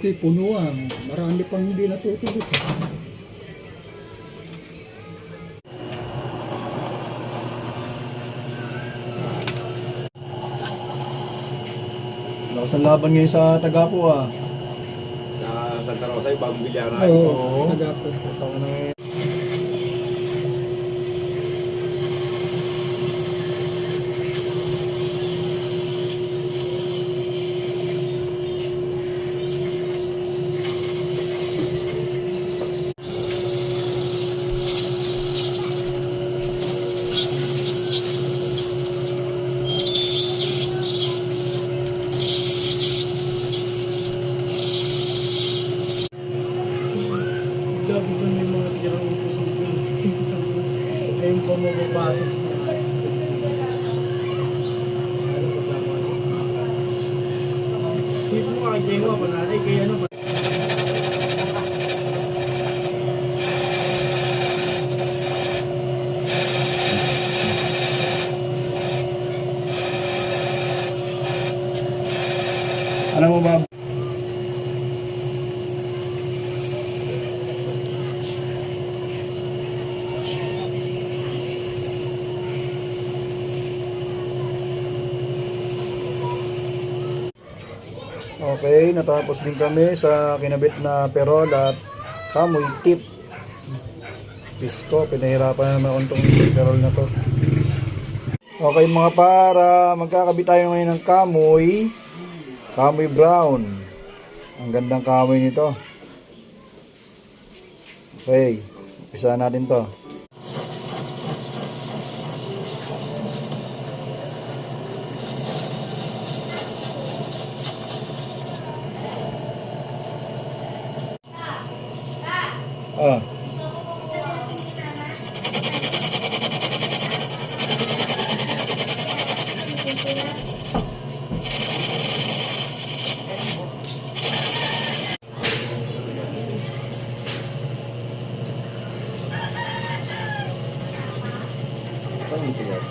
Ito'y punuan. Marami pang hindi natutubos. Lakas ang laban ngayon sa Tagapo ah. Sa Santa Rosa, ibang bilyara. Oo. Tagapo. Ito na ngayon. Gabi ko yung mga tirang utos. Ngayon pa mapapasok. Hindi mo kakajengwa pa natin. Kaya ano pa. Alam mo ba? Okay, natapos din kami sa kinabit na perol at kamoy tip. Pisko, pinahirapan na naman itong perol na to. Okay mga para, magkakabit tayo ngayon ng kamoy. Kamoy brown. Ang gandang kamoy nito. Okay, umpisa natin to. Ah. Ang sigat.